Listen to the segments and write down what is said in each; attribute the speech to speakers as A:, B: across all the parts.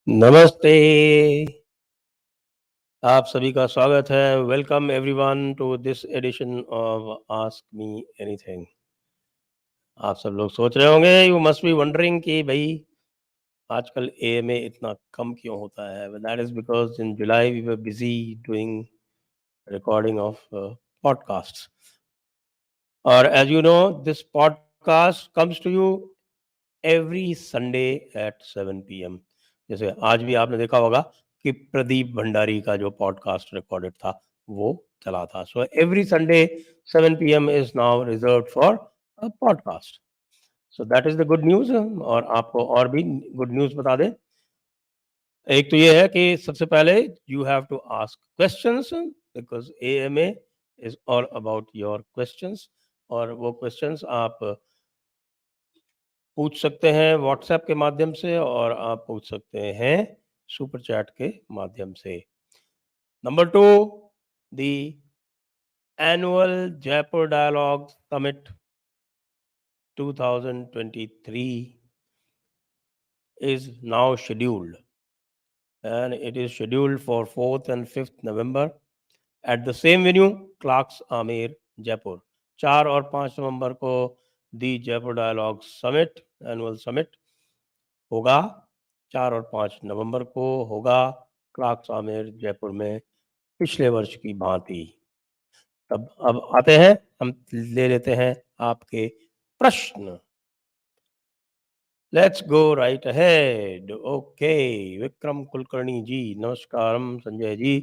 A: नमस्ते, आप सभी का स्वागत है। Welcome everyone to this edition of ask me anything. आप सब लोग सोच रहे होंगे, यू मस्ट बी वंडरिंग कि भाई आजकल एएमए इतना कम क्यों होता है। That is because in July we were busy doing recording of podcast. और as you know this podcast comes to you every Sunday at 7 PM। जैसे आज भी आपने देखा होगा कि प्रदीप भंडारी का जो पॉडकास्ट रिकॉर्डेड था वो चला था। So every Sunday 7 PM is now reserve for a podcast. So that is the good news. और आपको और भी गुड न्यूज बता दें। एक तो ये है कि सबसे पहले you have to ask questions because AMA is all about your questions. और वो क्वेश्चंस आप पूछ सकते हैं व्हाट्सएप के माध्यम से और आप पूछ सकते हैं सुपर चैट के माध्यम से। Number 2, the annual Jaipur dialogue summit 2023 is now scheduled, and it is scheduled for 4th and 5th November at the same venue, Clarks Amir, Jaipur। 4 और 5 नवंबर को the Jaipur dialogue summit annual summit होगा। 4 और 5 नवंबर को होगा क्लार्क्स आमिर जयपुर में, पिछले वर्ष की भांति। तब अब आते हैं, हम ले लेते हैं आपके प्रश्न। Let's go right ahead. Okay, Vikram Kulkarni ji, नमस्कारम। Sanjay ji,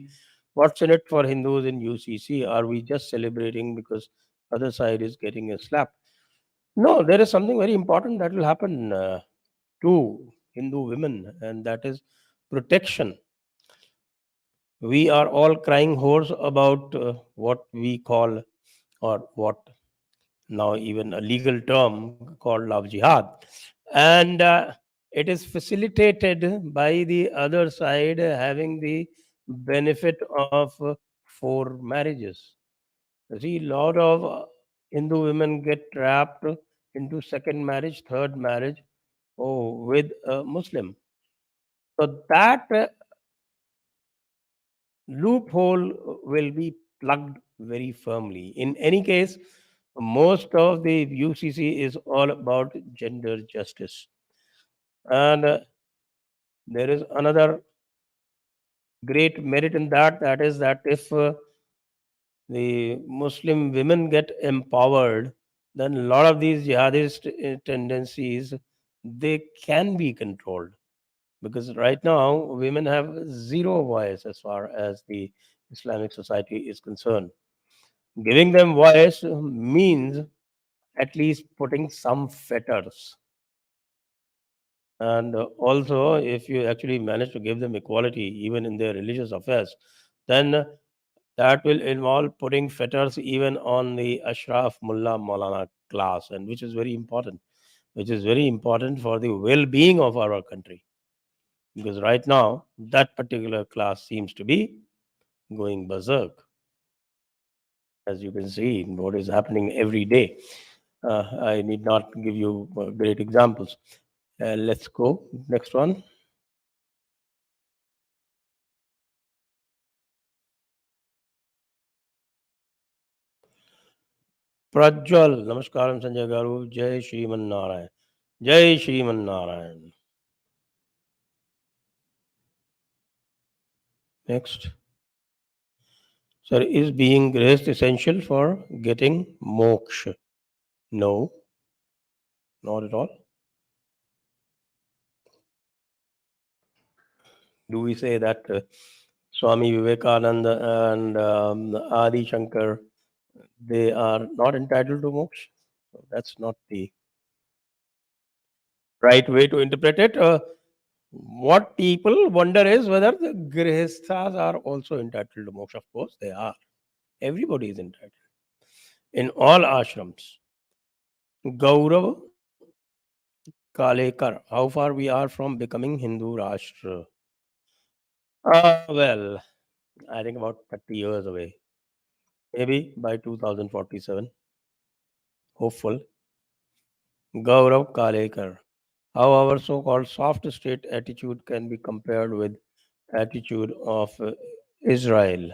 A: what's in it for Hindus in UCC? Are we just celebrating because other side is getting a slap? No, there is something very important that will happen to Hindu women, and that is protection. We are all crying hoarse about what we call, or what now even a legal term called love jihad, and it is facilitated by the other side having the benefit of 4 marriages. See, a lot of Hindu women get trapped into second marriage, third marriage, with a Muslim. So that loophole will be plugged very firmly. In any case, most of the UCC is all about gender justice. And there is another great merit in that, that is that if the Muslim women get empowered, then a lot of these jihadist tendencies, they can be controlled. Because right now, women have zero voice as far as the Islamic society is concerned. Giving them voice means at least putting some fetters. And also, if you actually manage to give them equality, even in their religious affairs, then that will involve putting fetters even on the Ashraf Mullah Maulana class, and which is very important, for the well-being of our country. Because right now, that particular class seems to be going berserk, as you can see what is happening every day. I need not give you great examples. Let's go next one. Prajwal, नमस्कार संजय गारू, जय श्रीमन नारायण, जय Shriman Narayan. Next, sir, is being graced essential for getting moksha? No, not at all. Do we say that Swami Vivekananda and Adi Shankar, they are not entitled to moksha? So that's not the right way to interpret it. What people wonder is whether the grihasthas are also entitled to moksha. Of course, they are. Everybody is entitled. In all ashrams. Gaurav Kalekar, how far we are from becoming Hindu Rashtra? Well, I think about 30 years away. Maybe by 2047. Hopeful. Gaurav Kalekar. How our so-called soft state attitude can be compared with attitude of Israel.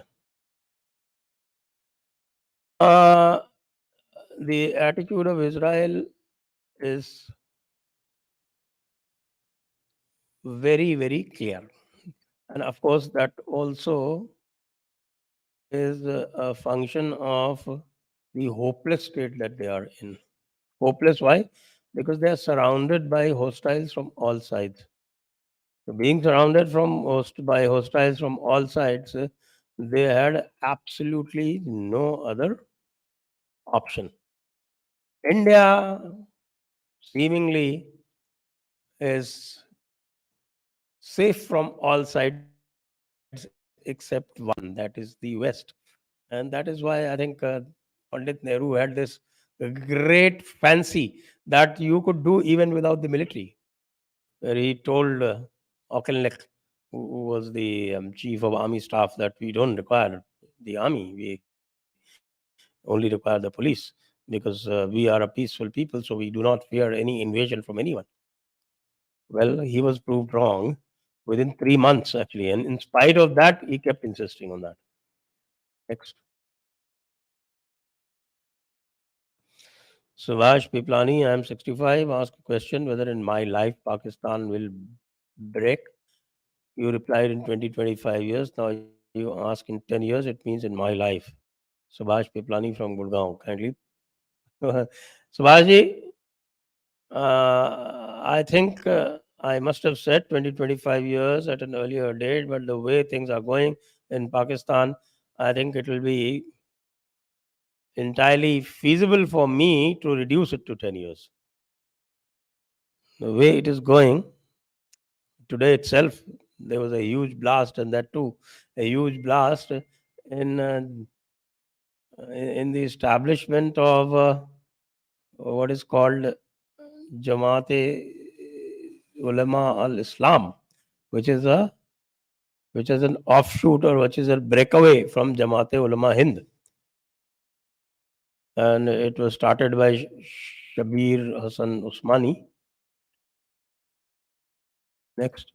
A: Uh, the attitude of Israel is very, very clear. And of course, that also is a function of the hopeless state that they are in. Hopeless, why? Because they are surrounded by hostiles from all sides. So being surrounded by hostiles from all sides, they had absolutely no other option. India seemingly is safe from all sides except one, that is the West. And that is why I think Pandit Nehru had this great fancy that you could do even without the military, where he told Auchinleck, who was the chief of army staff, that we don't require the army, we only require the police, because we are a peaceful people, so we do not fear any invasion from anyone. Well, he was proved wrong within 3 months, actually, and in spite of that, he kept insisting on that. Next. Subhash Piplani, I am 65. Ask a question whether in my life Pakistan will break. You replied in 20-25 years. Now you ask in 10 years, it means in my life. Subhash Piplani from Gurgaon. Kindly. Subhash, I think I must have said 20-25 years at an earlier date, but the way things are going in Pakistan, I think it will be entirely feasible for me to reduce it to 10 years. The way it is going today itself, there was a huge blast, and that too, a huge blast in the establishment of what is called Jamaat Ulama al Islam, which is a which is an offshoot, or which is a breakaway from Jamaat Ulama Hind, and it was started by Shabir Hassan Usmani. Next,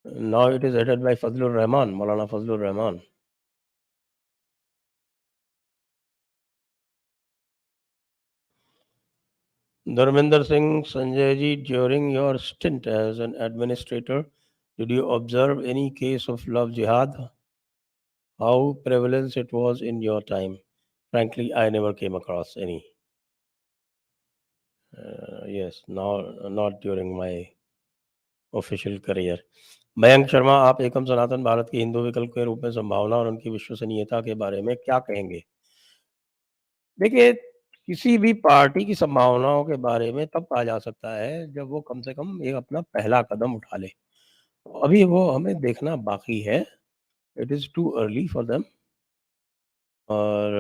A: now it is headed by Fazlur Rahman, Maulana Fazlur Rahman. Dharminder Singh, Sanjay ji, during your stint as an administrator, did you observe any case of love jihad? How prevalent it was in your time? Frankly, I never came across any. Yes, not during my official career. Mayank Sharma, आप एकम सनातन भारत के हिंदू विकल्प के रूप में संभावना और उनकी विश्वसनीयता के बारे में क्या कहेंगे? देखिए, किसी भी पार्टी की संभावनाओं के बारे में तब कहा जा सकता है जब वो कम से कम एक अपना पहला कदम उठा ले। अभी वो हमें देखना बाकी है। It is too early for them, और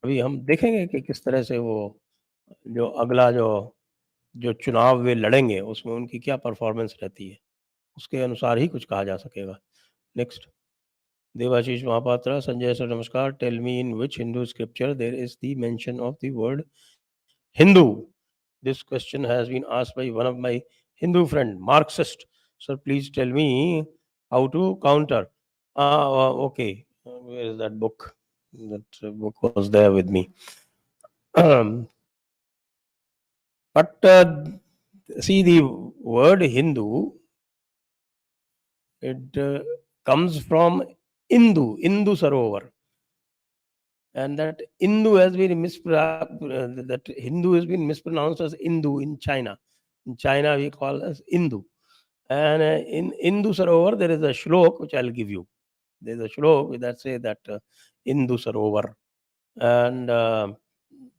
A: अभी हम देखेंगे कि किस तरह से वो जो अगला जो जो चुनाव वे लड़ेंगे उसमें उनकी क्या परफॉर्मेंस रहती है। उसके अनुसार ही कुछ कहा जा सकेगा। Next. Devashish Mahapatra, Sanjay sir, Namaskar. Tell me in which Hindu scripture there is the mention of the word Hindu. This question has been asked by one of my Hindu friend, Marxist. Sir, please tell me how to counter. Okay. Where is that book? That book was there with me. But see, the word Hindu, it comes from Indu Sarovar. And that Hindu has been that Hindu has been mispronounced as Hindu in China. In China, we call as Hindu. And in Hindu Sarovar, there is a shlok which I'll give you. There is a shlok that says that Hindu Sarovar. And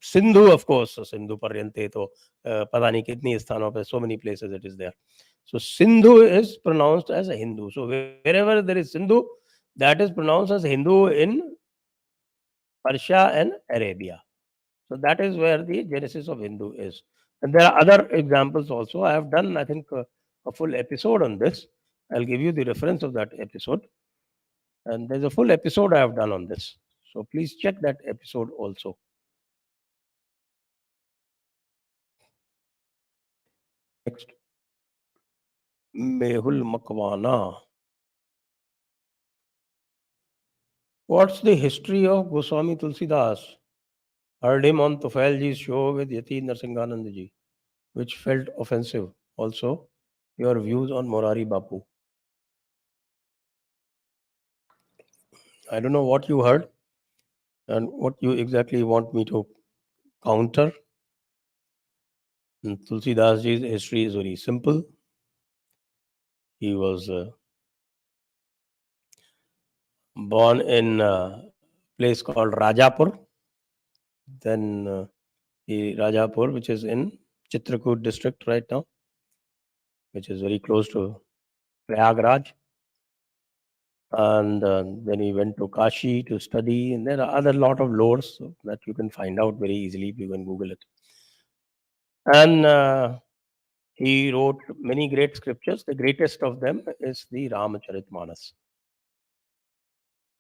A: Sindhu, of course, Sindhu Paryante, to pata nahi kitni sthanon pe, so many places it is there. So Sindhu is pronounced as a Hindu. So wherever there is Sindhu, that is pronounced as Hindu in Persia and Arabia. So that is where the genesis of Hindu is. And there are other examples also. I have done, I think, a full episode on this. I'll give you the reference of that episode. And there's a full episode I have done on this. So please check that episode also. Next, Mehul Makwana. What's the history of Goswami Tulsidas? Heard him on Tufailji's show with Yati Narsinganandji, which felt offensive. Also, your views on Morari Bapu. I don't know what you heard and what you exactly want me to counter. Tulsidas Ji's history is very simple. He was born in a place called Rajapur. Then Rajapur, which is in Chitrakoot district right now, which is very close to Prayagraj. And then he went to Kashi to study. And there are other lot of lores that you can find out very easily if you can Google it. And he wrote many great scriptures. The greatest of them is the Ramacharitmanas.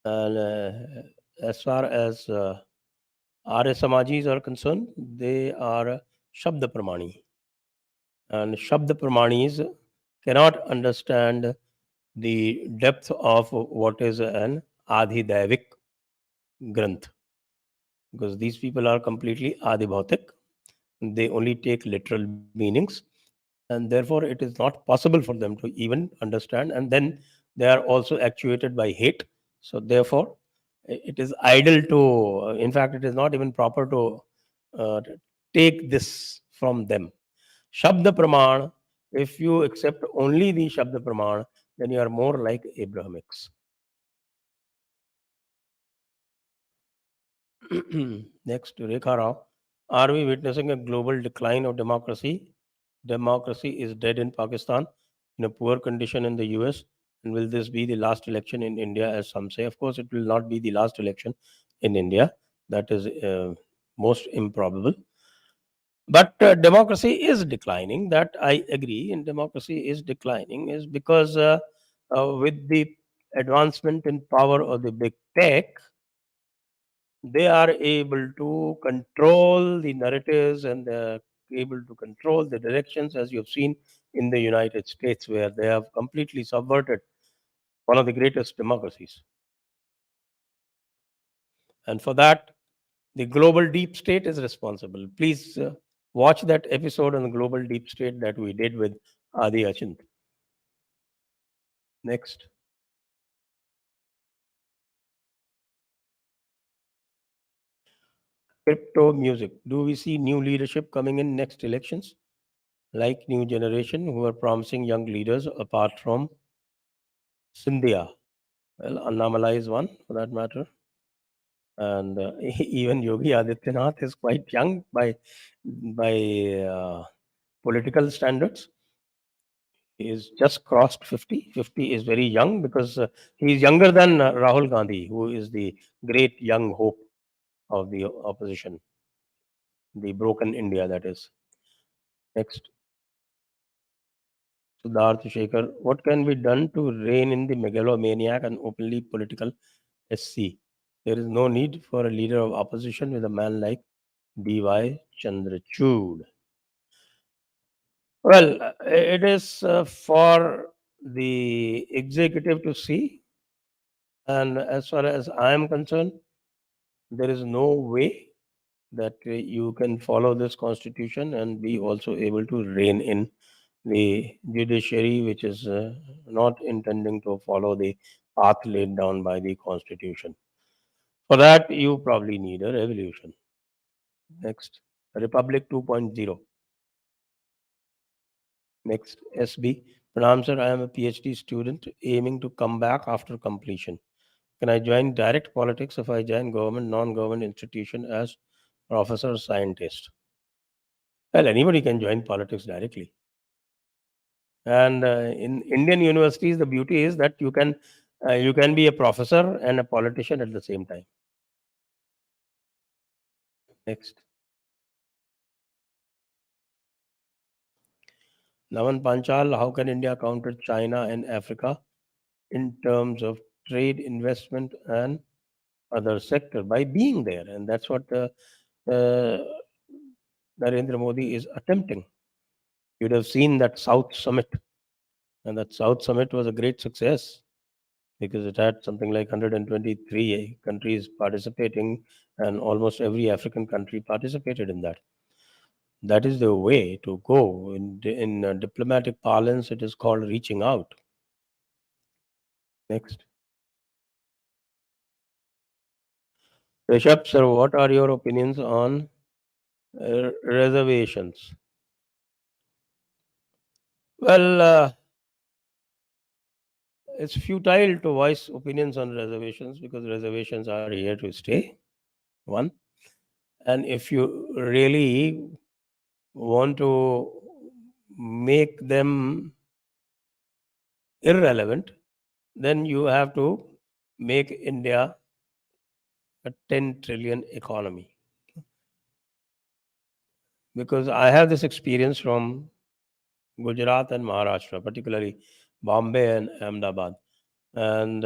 A: And as far as Arya Samajis are concerned, they are Shabda Pramani. And Shabda Pramanis cannot understand the depth of what is an Adhidavik Granth. Because these people are completely Adibhautik. They only take literal meanings. And therefore, it is not possible for them to even understand. And then they are also actuated by hate. So, therefore, it is idle to, in fact, it is not even proper to take this from them. Shabda Praman, if you accept only the Shabda Praman, then you are more like Abrahamics. Next, Rekha Rao. Are we witnessing a global decline of democracy? Democracy is dead in Pakistan, in a poor condition in the US. And will this be the last election in India, as some say? Of course, it will not be the last election in India. That is most improbable. But democracy is declining. That I agree. And democracy is declining is because with the advancement in power of the big tech, they are able to control the narratives and they're able to control the directions, as you have seen in the United States, where they have completely subverted one of the greatest democracies. And for that, the global deep state is responsible. Please watch that episode on the global deep state that we did with Adi Achint. Next. Crypto music. Do we see new leadership coming in next elections? Like new generation who are promising young leaders apart from Sindhya. Well, Annamalai is one for that matter. And even Yogi Adityanath is quite young by political standards. He is just crossed 50. 50 is very young because he is younger than Rahul Gandhi, who is the great young hope of the opposition, the broken India, that is. Next, Siddharth Shekhar. What can be done to rein in the megalomaniac and openly political SC? There is no need for a leader of opposition with a man like D.Y. Chandrachud. Well, it is for the executive to see, and as far as I am concerned, there is no way that you can follow this constitution and be also able to rein in the judiciary, which is not intending to follow the path laid down by the constitution. For that, you probably need a revolution. Next, Republic 2.0. Next, SB. Pranam sir, I am a PhD student aiming to come back after completion. Can I join direct politics if I join government, non-government institution as professor, scientist. Well, anybody can join politics directly. And in Indian universities, the beauty is that you can be a professor and a politician at the same time. Next. Naman Panchal, how can India counter China and Africa in terms of trade, investment, and other sector? By being there. And that's what uh, Narendra Modi is attempting. You'd have seen that South Summit, and that South Summit was a great success because it had something like 123 countries participating, and almost every African country participated in that. That is the way to go. In diplomatic parlance, it is called reaching out. Next. Rishabh sir, what are your opinions on reservations? Well, it's futile to voice opinions on reservations because reservations are here to stay. One. And if you really want to make them irrelevant, then you have to make India a 10 trillion economy. Because I have this experience from Gujarat and Maharashtra, particularly Bombay and Ahmedabad. And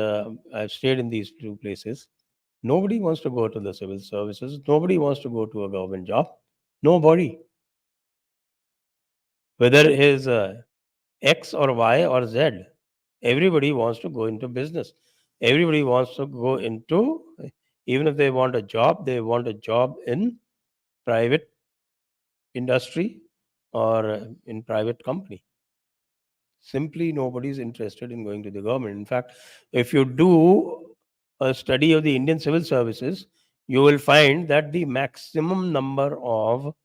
A: I've stayed in these two places. Nobody wants to go to the civil services. Nobody wants to go to a government job. Nobody. Whether it is X or Y or Z, everybody wants to go into business. Everybody wants to go into, even if they want a job, they want a job in private industry or in private company. Simply nobody is interested in going to the government. In fact, if you do a study of the Indian civil services, you will find that the maximum number of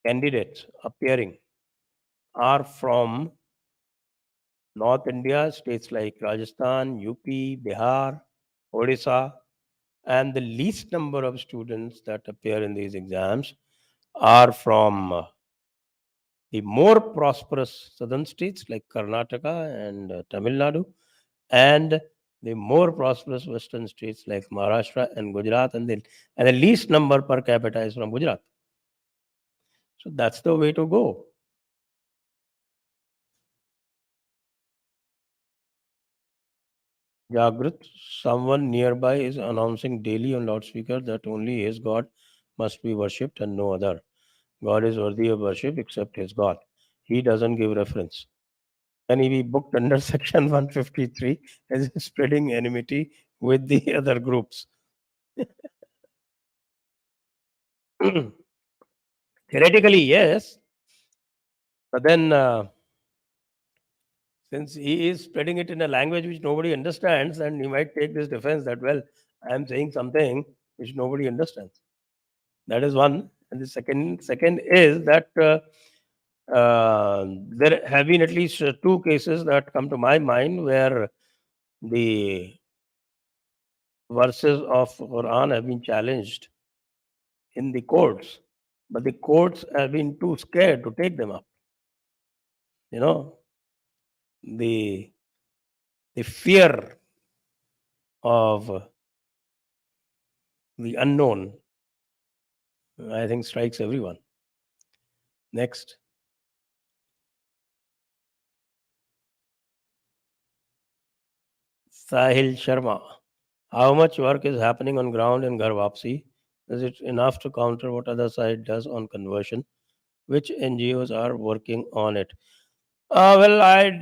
A: candidates appearing are from North India, states like Rajasthan, UP, Bihar, Odisha, and the least number of students that appear in these exams are from the more prosperous southern states like Karnataka and Tamil Nadu, and the more prosperous western states like Maharashtra and Gujarat, and the least number per capita is from Gujarat. So that's the way to go. Jagrat, someone nearby is announcing daily on loudspeaker that only his God must be worshipped and no other. God is worthy of worship except his God. He doesn't give reference. Can he be booked under section 153 as spreading enmity with the other groups? Theoretically, yes. But then, since he is spreading it in a language which nobody understands, and he might take this defense that, well, I am saying something which nobody understands. That is one. And the second is that there have been at least two cases that come to my mind where the verses of Quran have been challenged in the courts, but the courts have been too scared to take them up. You know, the the fear of the unknown, I think, strikes everyone. Next. Sahil Sharma. How much work is happening on ground in Garwapsi? Is it enough to counter what other side does on conversion? Which NGOs are working on it? Well,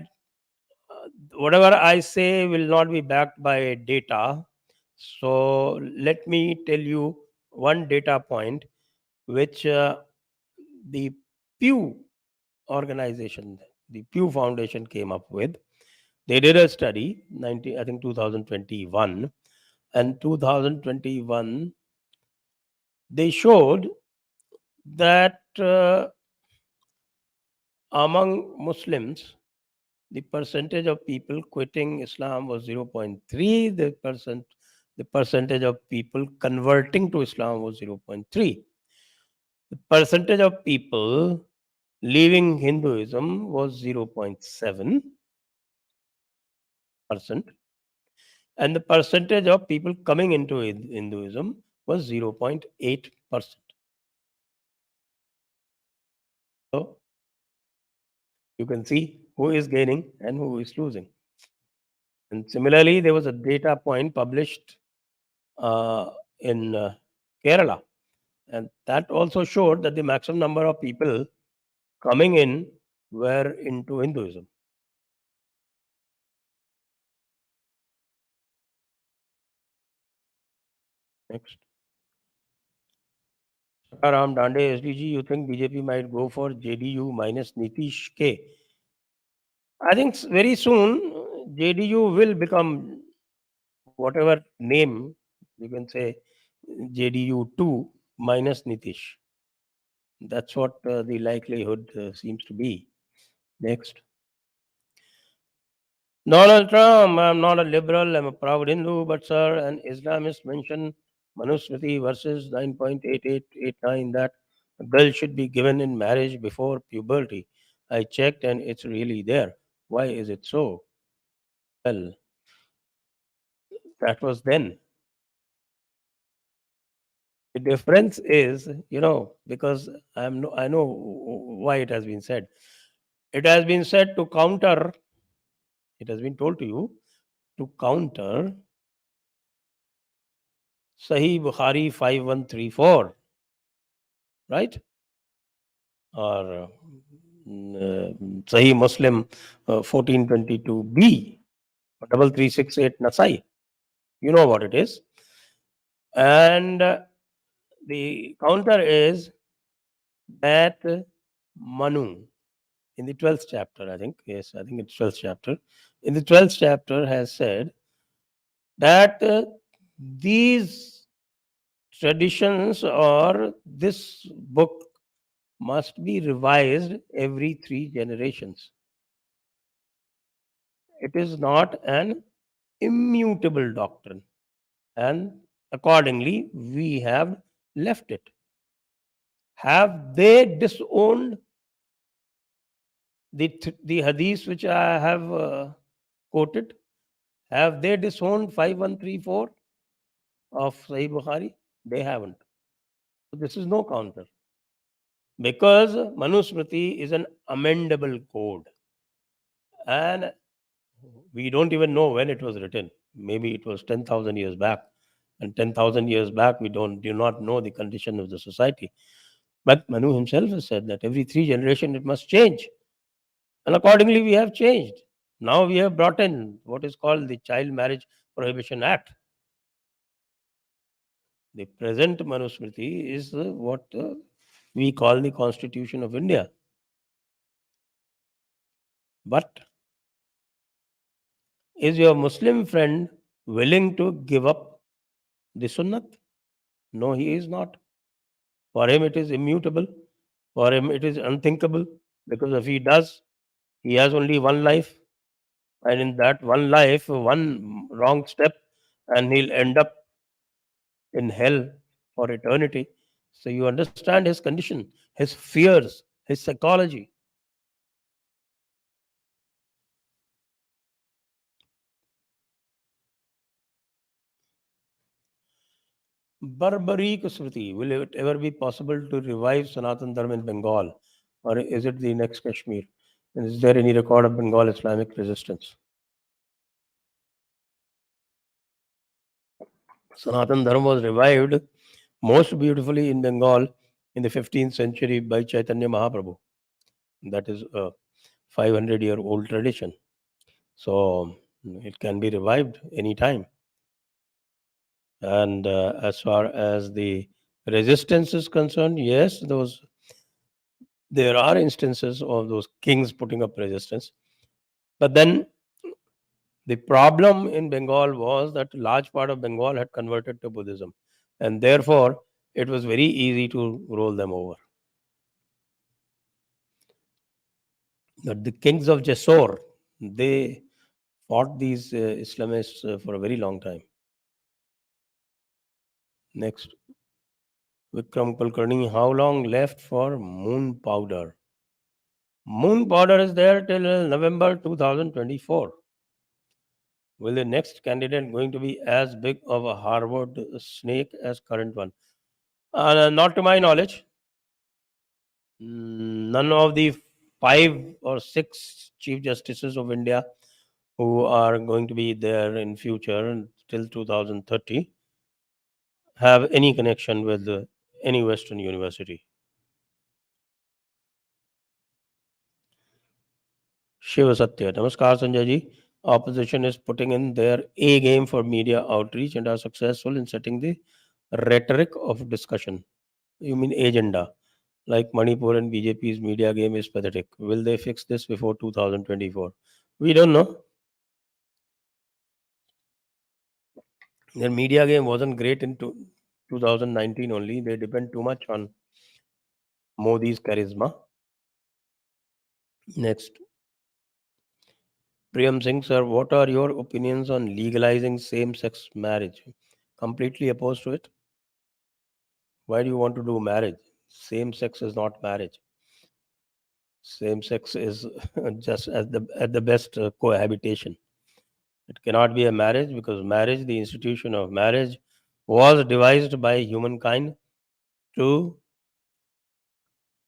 A: whatever I say will not be backed by data. So let me tell you one data point which the Pew organization, the Pew Foundation came up with. They did a study, I think 2021, and 2021 they showed that among Muslims, the percentage of people quitting Islam was 0.3. The The percentage of people converting to Islam was 0.3. The percentage of people leaving Hinduism was 0.7%, and the percentage of people coming into Hinduism was 0.8%. So you can see who is gaining and who is losing. And similarly, there was a data point published in Kerala, and that also showed that the maximum number of people coming in were into Hinduism. Next. Sakaram Dande SDG, you think BJP might go for JDU minus Nitish K? I think very soon JDU will become whatever name you can say, JDU2 minus Nitish. That's what the likelihood seems to be. Next. Donald Trump, I'm not a liberal, I'm a proud Hindu, but sir, an Islamist mentioned Manusmriti verses 9.8889 that a girl should be given in marriage before puberty. I checked and it's really there. Why is it so? Well, that was then. The difference is, because I know why it has been said. It has been said to counter, it has been told to you to counter Sahih Bukhari 5134, right? Or Sahih Muslim 1422b, 3368 Nasai. You know what it is. And the counter is that Manu in the 12th chapter, I think, yes, I think it's 12th chapter. In the 12th chapter has said that these traditions or this book must be revised every 3 generations. It is not an immutable doctrine, and accordingly, we have left it. Have they disowned the hadith which I have quoted? Have they disowned 5134 of Sahih Bukhari? They haven't. So this is no counter. Because Manusmriti is an amendable code. And we don't even know when it was written. Maybe it was 10,000 years back. And 10,000 years back, we do not know the condition of the society. But Manu himself has said that every 3 generations it must change. And accordingly, we have changed. Now we have brought in what is called the Child Marriage Prohibition Act. The present Manusmriti is what we call the Constitution of India. But is your Muslim friend willing to give up the Sunnat? No, he is not. For him, it is immutable. For him, it is unthinkable. Because if he does, he has only one life. And in that one life, one wrong step, and he'll end up in hell for eternity. So you understand his condition, his fears, his psychology. Barbaric Smriti, will it ever be possible to revive Sanatana Dharma in Bengal? Or is it the next Kashmir? And is there any record of Bengal Islamic resistance? Sanatana Dharma was revived most beautifully in Bengal in the 15th century by Chaitanya Mahaprabhu. That is a 500-year-old tradition. So it can be revived anytime. And as far as the resistance is concerned, yes, there are instances of those kings putting up resistance. But then the problem in Bengal was that a large part of Bengal had converted to Buddhism. And therefore, it was very easy to roll them over. But the kings of Jessore, they fought these Islamists for a very long time. Next, Vikram Kulkarni, how long left for moon powder? Moon powder is there till November 2024. Will the next candidate going to be as big of a Harvard snake as current one? Not to my knowledge. None of the 5 or 6 chief justices of India who are going to be there in future till 2030 have any connection with any Western university. Shiva Satya. Namaskar, Sanjay ji. Opposition is putting in their A game for media outreach and are successful in setting the rhetoric of discussion. You mean agenda? Like Manipur and BJP's media game is pathetic. Will they fix this before 2024? We don't know. Their media game wasn't great in 2019 only. They depend too much on Modi's charisma. Next, Priyam Singh, sir, what are your opinions on legalizing same sex marriage? Completely opposed to it. Why do you want to do marriage? Same sex is not marriage. Same sex is just at the best cohabitation. It cannot be a marriage because marriage, the institution of marriage, was devised by humankind to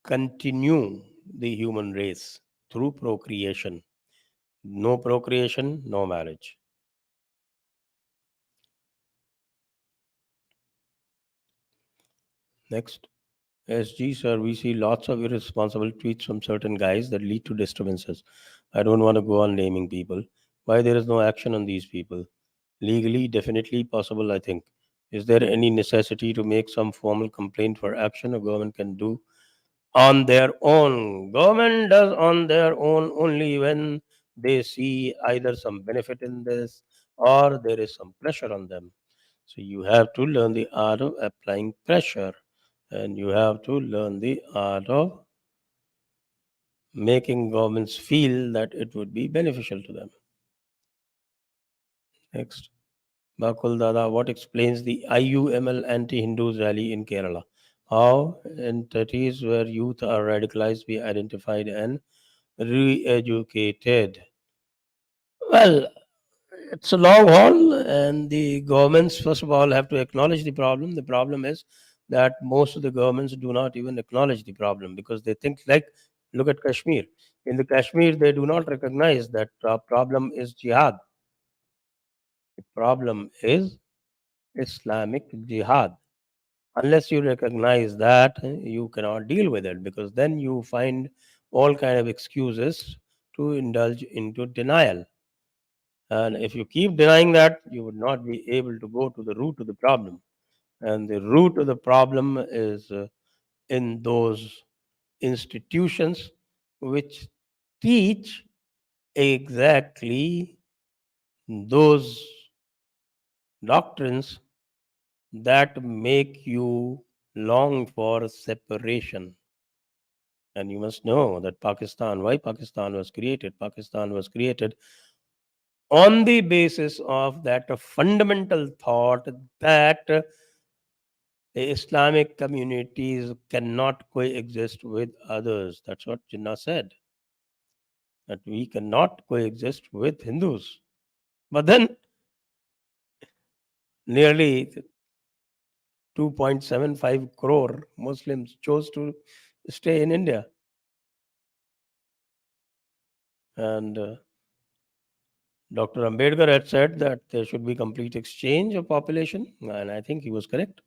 A: continue the human race through procreation. No procreation, no marriage. Next. SG, sir, we see lots of irresponsible tweets from certain guys that lead to disturbances. I don't want to go on naming people. Why there is no action on these people? Legally, definitely possible, I think. Is there any necessity to make some formal complaint for action a government can do on their own? Government does on their own only when they see either some benefit in this or there is some pressure on them. So you have to learn the art of applying pressure and you have to learn the art of making governments feel that it would be beneficial to them. Next, Bakul Dada, what explains the IUML anti-Hindus rally in Kerala? How entities where youth are radicalized be identified and re-educated? Well, it's a long haul, and the governments, first of all, have to acknowledge the problem. The problem is that most of the governments do not even acknowledge the problem because they think, like, look at Kashmir. In the Kashmir, they do not recognize that problem is jihad. The problem is Islamic jihad. Unless you recognize that, you cannot deal with it because then you find all kind of excuses to indulge into denial. And if you keep denying that, you would not be able to go to the root of the problem. And the root of the problem is in those institutions which teach exactly those doctrines that make you long for separation. And you must know that why Pakistan was created? Pakistan was created on the basis of that fundamental thought that the Islamic communities cannot coexist with others. That's what Jinnah said, that we cannot coexist with Hindus. But then nearly 2.75 crore Muslims chose to stay in India. And Dr. Ambedkar had said that there should be complete exchange of population, and I think he was correct.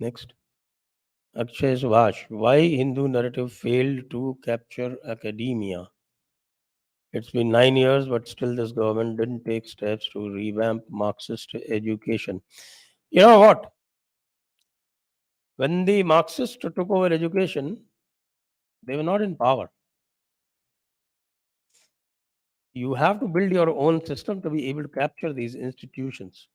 A: Next, Akshay Subhash. Why Hindu narrative failed to capture academia? It's been 9 years, but still this government didn't take steps to revamp Marxist education. You know what? When the Marxists took over education, they were not in power. You have to build your own system to be able to capture these institutions.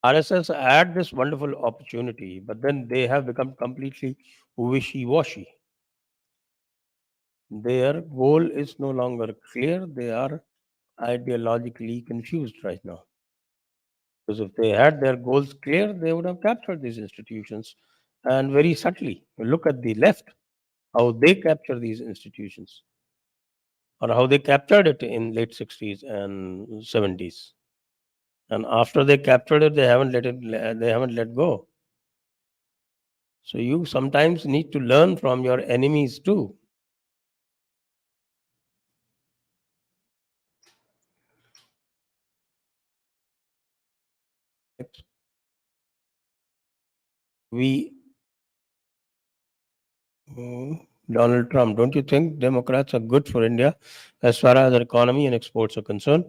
A: RSS had this wonderful opportunity, but then they have become completely wishy washy. Their goal is no longer clear. They are ideologically confused right now. Because if they had their goals clear, they would have captured these institutions. And very subtly, look at the left, how they capture these institutions, or how they captured it in late 60s and 70s. And after they captured it, they haven't let go. So you sometimes need to learn from your enemies too. We Donald Trump, don't you think Democrats are good for India as far as our economy and exports are concerned?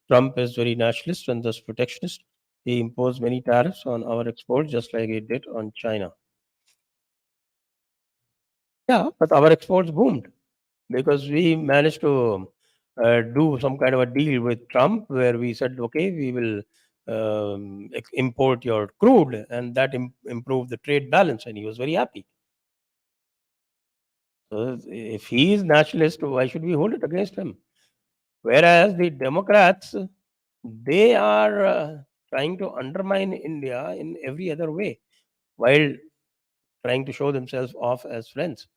A: Trump is very nationalist and thus protectionist. He imposed many tariffs on our exports just like he did on China. Yeah, but our exports boomed because we managed to do some kind of a deal with Trump where we said, okay, we will import your crude, and that improved the trade balance, and he was very happy. So if he is nationalist, why should we hold it against him? Whereas the Democrats, they are trying to undermine India in every other way while trying to show themselves off as friends.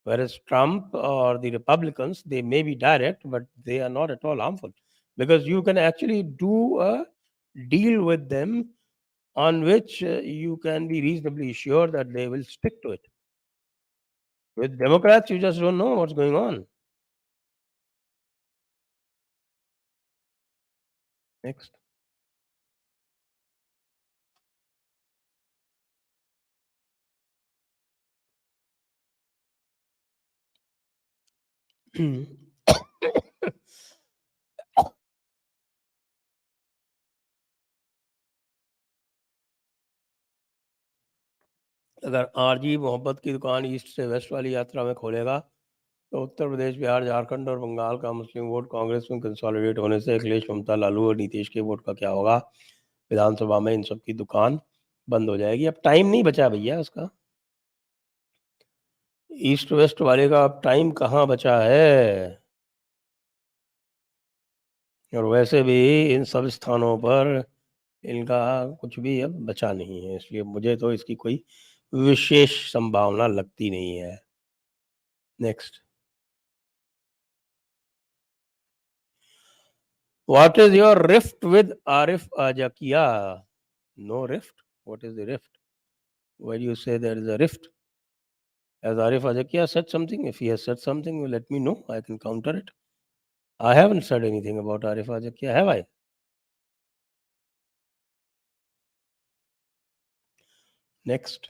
A: Whereas Trump or the Republicans, they may be direct, but they are not at all harmful because you can actually do a deal with them on which you can be reasonably sure that they will stick to it. With Democrats, you just don't know what's going on. Next. अगर RG मोहब्बत की दुकान east से waste वाली यात्रा में खोलेगा तो उत्तर प्रदेश, बिहार, झारखंड और बंगाल का मुस्लिम वोट कांग्रेस में कंसोलिडेट होने से अखिलेश, ममता, लालू और नीतीश के वोट का क्या होगा? विधानसभा में इन सब की दुकान बंद हो जाएगी। अब टाइम नहीं बचा भैया उसका। ईस्ट वेस्ट वाले का अब टाइम कहाँ बचा है? और वैसे भी इन सब स्थानों पर इनका कुछ भी अब बचा नहीं है, इसलिए मुझे तो इसकी कोई विशेष संभावना लगती नहीं है। Next. What is your rift with Arif Ajakia? No rift? What is the rift? Why do you say there is a rift? Has Arif Ajakia said something? If he has said something, let me know. I can counter it. I haven't said anything about Arif Ajakia, have I? Next.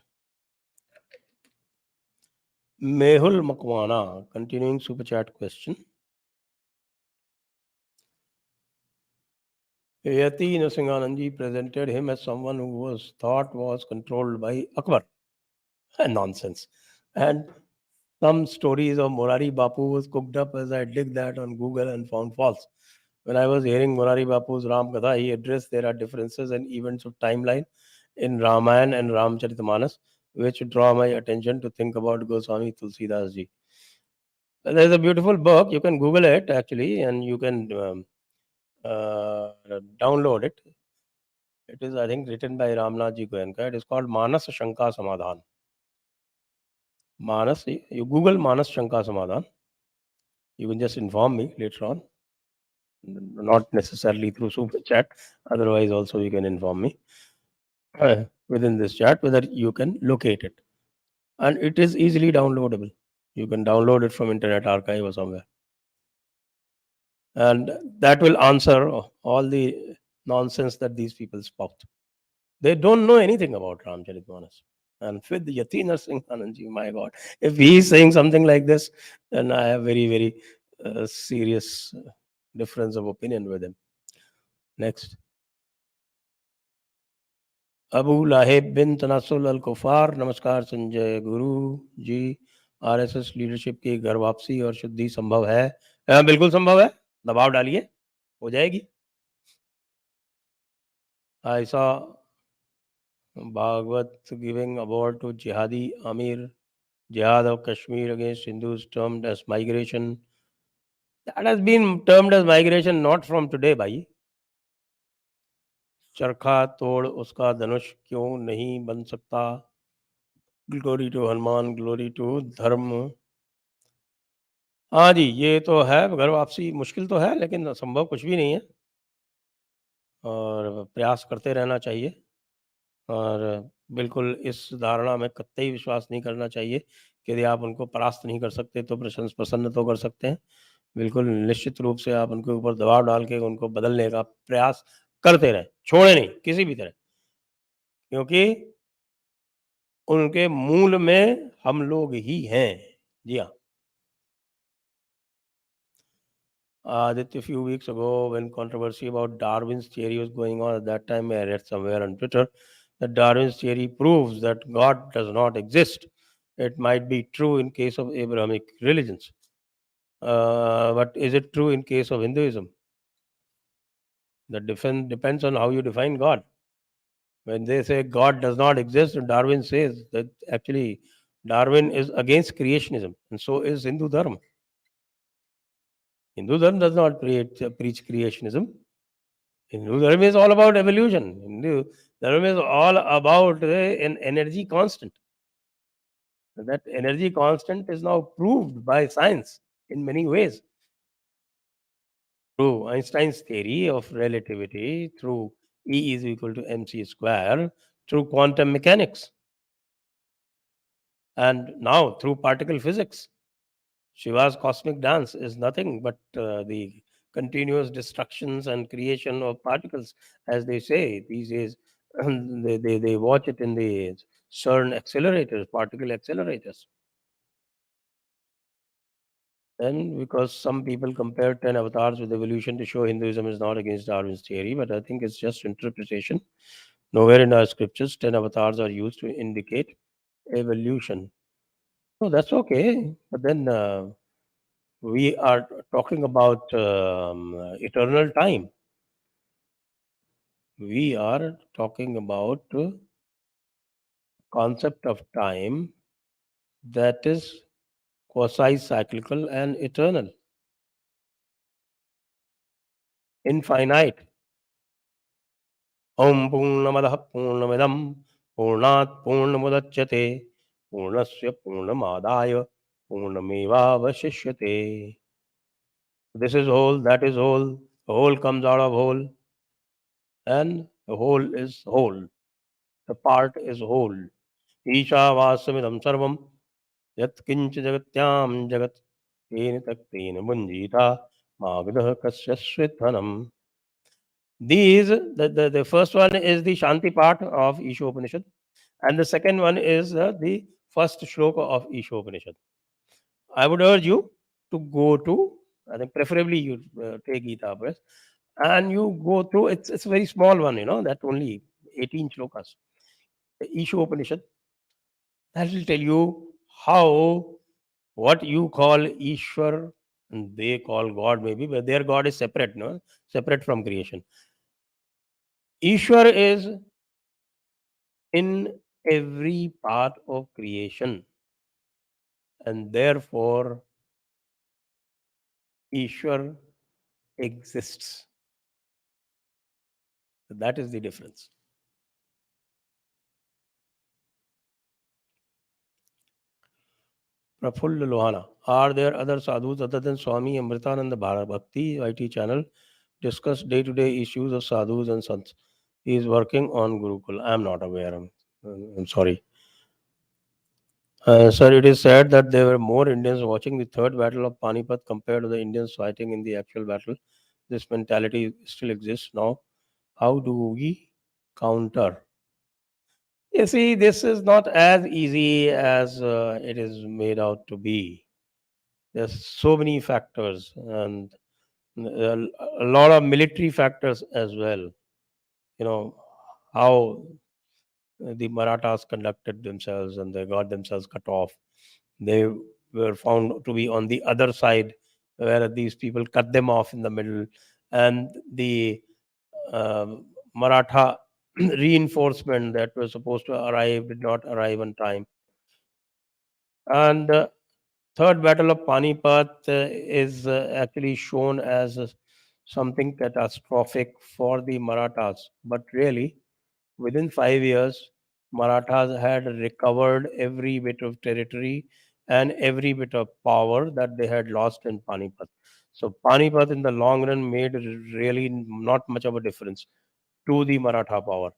A: Mehul Makwana, continuing super chat question. Yati Narasimhananji presented him as someone who was thought was controlled by Akbar. Nonsense. And some stories of Morari Bapu was cooked up as I dig that on Google and found false. When I was hearing Morari Bapu's Ram Katha, he addressed there are differences and events of timeline in Ramayana and Ramcharitamanas, which draw my attention to think about Goswami Tulsidas ji. There's a beautiful book. You can Google it actually, and you can download it. It is, I think, written by Ramnath ji Goenka. It is called Manas Shanka Samadhan. Manas, you Google Manas Shanka Samadhan. You can just inform me later on, not necessarily through super chat. Otherwise, also you can inform me within this chat whether you can locate it, and it is easily downloadable. You can download it from Internet Archive or somewhere, and that will answer all the nonsense that these people spout. They don't know anything about Ramcharitmanas. And with Yati Narasimhananji, my God, if he is saying something like this, then I have very, very serious difference of opinion with him. Next. Abu Lahib bin Tanasul Al Kufar, नमस्कार संजय गुरु जी, RSS leadership की घर वापसी और शुद्धि संभव है? बिल्कुल संभव है, दबाव डालिए, हो जाएगी. I saw Bhagwat giving award to Jihadi Amir. Jihad of Kashmir against Hindus termed as migration. That has been termed as migration not from today, bhai. चरखा तोड़ उसका धनुष क्यों नहीं बन सकता। Glory to Hanuman, glory to dharma. हाँ जी, ये तो है, घर वापसी मुश्किल तो है, लेकिन संभव कुछ भी नहीं है और प्रयास करते रहना चाहिए। और बिल्कुल इस धारणा में कतई विश्वास नहीं करना चाहिए कि यदि आप उनको परास्त नहीं कर सकते तो प्रसन्न तो कर सकते हैं। बिल्कुल निश्चित रूप से आप उनके ऊपर दबाव डाल के उनको बदलने का प्रयास करते रहें, छोड़ें नहीं किसी भी तरह, क्योंकि उनके मूल में हम लोग ही हैं। जी हाँ। Aditya, a few weeks ago, when controversy about Darwin's theory was going on, at that time I read somewhere on Twitter that Darwin's theory proves that God does not exist. It might be true in case of Abrahamic religions, but is it true in case of Hinduism? That depends on how you define God. When they say God does not exist, Darwin says that actually Darwin is against creationism, and so is Hindu Dharma. Hindu Dharma does not preach creationism. Hindu Dharma is all about evolution. Hindu Dharma is all about an energy constant. That energy constant is now proved by science in many ways. Through Einstein's theory of relativity, through E is equal to mc square, through quantum mechanics, and now through particle physics. Shiva's cosmic dance is nothing but the continuous destructions and creation of particles, as they say these days. They watch it in the CERN accelerators, particle accelerators. Then, because some people compare 10 avatars with evolution to show Hinduism is not against Darwin's theory, but I think it's just interpretation. Nowhere in our scriptures 10 avatars are used to indicate evolution. So that's okay. But then we are talking about eternal time. We are talking about concept of time that is quasi-cyclical and eternal, infinite. Om Purnamadah Purnamidam Purnat Purnamudachyate Purnasya Purnamadaya Purnamevavashishyate. This is whole, that is whole, the whole comes out of whole, and the whole is whole. The part is whole. ईशावास्यमिदं सर्वं यत्किञ्च जगत्यां जगत् तेन तत्तेन भुञ्जीता मा विदः कस्यश्चिद्धनम्. These, the first one is the Shanti part of Ishopanishad, and the second one is the first shloka of Ishopanishad. I would urge you to go to, I think preferably you take Gita Press, and you go through, it's a very small one, that only 18 shlokas. The Ishopanishad, that will tell you how what you call Ishwar and they call God maybe, but their God is separate, no? Separate from creation. Ishwar is in every part of creation, and therefore Ishwar exists. That is the difference. Prafulla Lohana. Are there other sadhus other than Swami Amritananda Bhakti IT channel discuss day-to-day issues of sadhus and sants? He is working on Gurukul. I am not aware. I'm sorry. Sir, it is said that there were more Indians watching the third battle of Panipat compared to the Indians fighting in the actual battle. This mentality still exists now. How do we counter? You see, this is not as easy as it is made out to be. There's so many factors and a lot of military factors as well. You know, how the Marathas conducted themselves and they got themselves cut off. They were found to be on the other side, where these people cut them off in the middle, and the Maratha reinforcement that was supposed to arrive did not arrive on time. And third battle of Panipat is actually shown as something catastrophic for the Marathas. But really, within 5 years, Marathas had recovered every bit of territory and every bit of power that they had lost in Panipat. So Panipat in the long run made really not much of a difference to the Maratha power.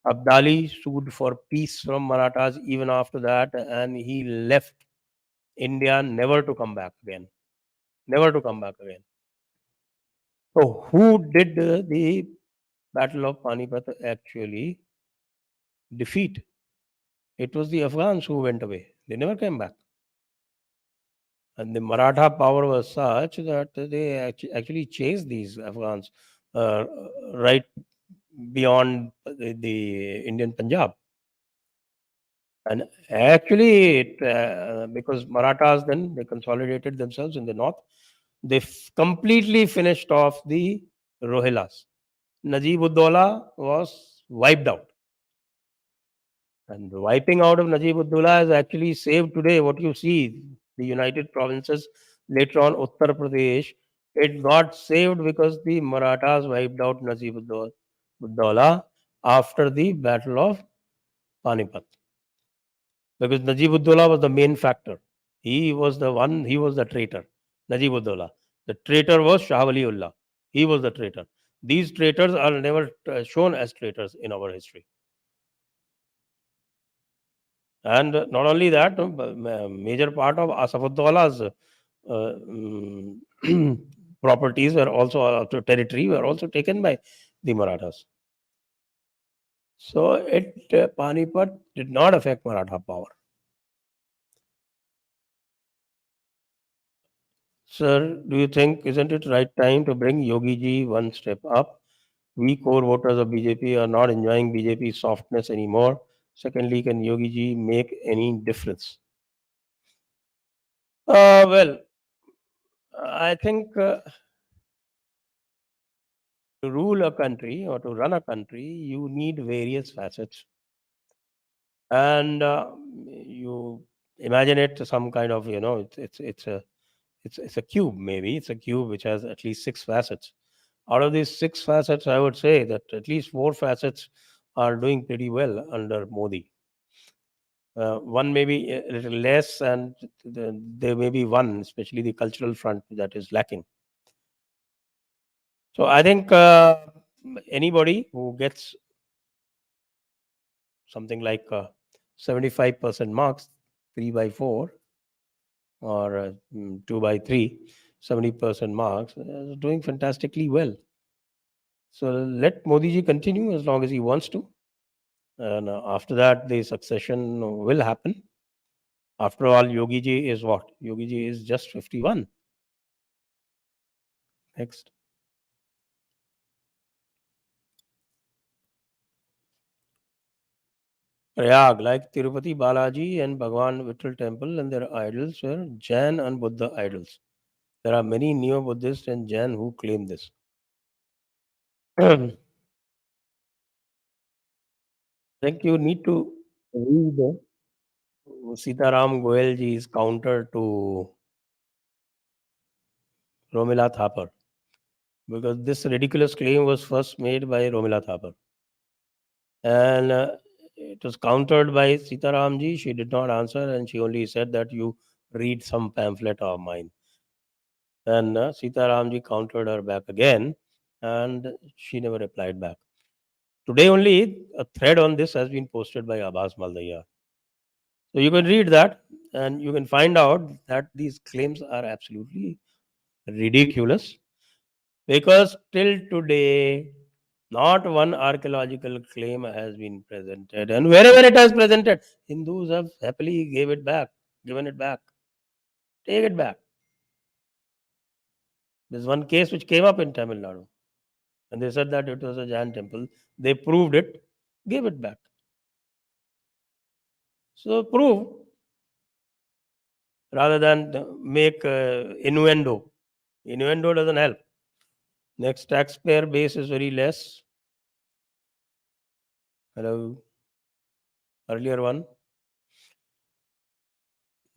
A: Abdali sued for peace from Marathas even after that, and he left India never to come back again. Never to come back again. So, who did the Battle of Panipat actually defeat? It was the Afghans who went away. They never came back. And the Maratha power was such that they actually chased these Afghans uh, right beyond the Indian Punjab. And actually, because Marathas then they consolidated themselves in the north, they completely finished off the Rohillas. Najib-ud-Dawla was wiped out. And the wiping out of Najib-ud-Dawla has actually saved today what you see, the United Provinces, later on Uttar Pradesh. It got saved because the Marathas wiped out Najib-ud-Dawla after the Battle of Panipat. Because Najib-ud-Dawla was the main factor. He was the traitor, Najib-ud-Dawla. The traitor was Shah Waliullah. He was the traitor. These traitors are never shown as traitors in our history. And not only that, major part of Asafuddawla's properties were also, territory were also taken by the Marathas. So Panipat did not affect Maratha power. Sir, do you think, isn't it right time to bring Yogi ji one step up? We core voters of BJP are not enjoying BJP's softness anymore. Secondly, can Yogi ji make any difference? Well, I think to rule a country or to run a country, you need various facets. And you imagine it some kind of, it's a cube, maybe. It's a cube which has at least six facets. Out of these six facets, I would say that at least four facets are doing pretty well under Modi. One may be a little less, and there may be one, especially the cultural front, that is lacking. So I think anybody who gets something like 75% marks, 3 by 4, or 2 by 3, 70% marks, is doing fantastically well. So let Modi ji continue as long as he wants to. And after that, the succession will happen. After all, Yogi ji is what? Yogi ji is just 51. Next. Prayag, like Tirupati Balaji and Bhagwan Vittal temple and their idols were Jain and Buddha idols. There are many neo-Buddhists and Jain who claim this. I think you need to read Sitaram Goel ji's counter to Romila Thapar, because this ridiculous claim was first made by Romila Thapar. And it was countered by Sitaramji. She did not answer, and she only said that you read some pamphlet of mine. And Sitaramji countered her back again, and she never replied back. Today only a thread on this has been posted by Abbas Maldaya. So you can read that, and you can find out that these claims are absolutely ridiculous, because till today not one archaeological claim has been presented, and wherever it has presented, Hindus have happily given it back, take it back. There's one case which came up in Tamil Nadu, and they said that it was a Jain temple. They proved it, gave it back. So prove rather than make innuendo. Innuendo doesn't help. Next, taxpayer base is very less. Hello. Earlier one.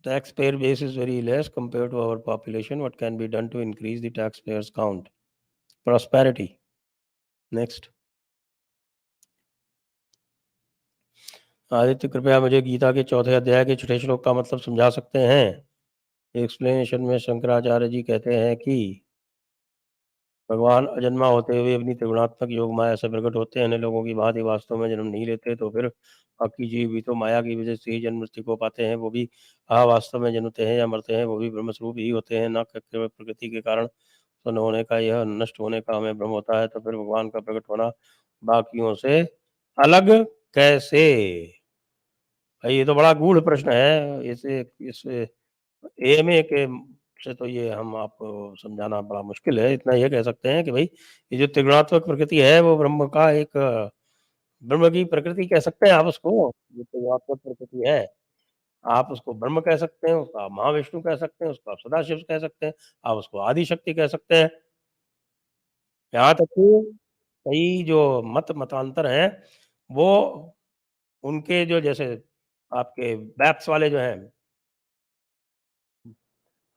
A: taxpayer base is very less compared to our population. What can be done to increase the taxpayers count? Prosperity. Next. Aditya, कृपया मुझे गीता के 4थे अध्याय के छठे श्लोक का मतलब समझा सकते हैं। एक्सप्लेनेशन में शंकराचार्य जी कहते हैं कि भगवान अजन्मा होते हुए अपनी त्रिगुणात्मक योग माया से प्रकट होते हैं, अन्य लोगों की भांति वास्तव में जन्म नहीं लेते, तो फिर बाकी जीव भी तो माया की वजह से ही जन्म मृत्यु को पाते हैं। वो भी वास्तव में जन्मते हैं या मरते हैं, वो भी ब्रह्मस्वरूप ही होते हैं, न केवल प्रकृति के कारण उत्पन्न होने का, यह नष्ट होने का हमें भ्रम होता है। तो फिर भगवान का प्रकट होना बाकियों से अलग कैसे? भाई ये तो बड़ा गूढ़ प्रश्न है। इस एएमए के से तो ये हम आपको समझाना बड़ा मुश्किल है। इतना ये कह सकते हैं कि भाई ये जो त्रिगुणात्मक प्रकृति है वो ब्रह्म का एक ब्रह्म की प्रकृति कह सकते हैं आप उसको। जो त्रिगुणात्मक प्रकृति है, आप उसको ब्रह्म कह सकते हैं, उसको आप महाविष्णु कह सकते हैं, उसको आप सदाशिव कह सकते हैं, आप उसको आदि शक्ति कह सकते हैं। यहाँ तक कि कई जो मतांतर हैं, वो उनके जो जैसे आपके बैप्स वाले जो हैं,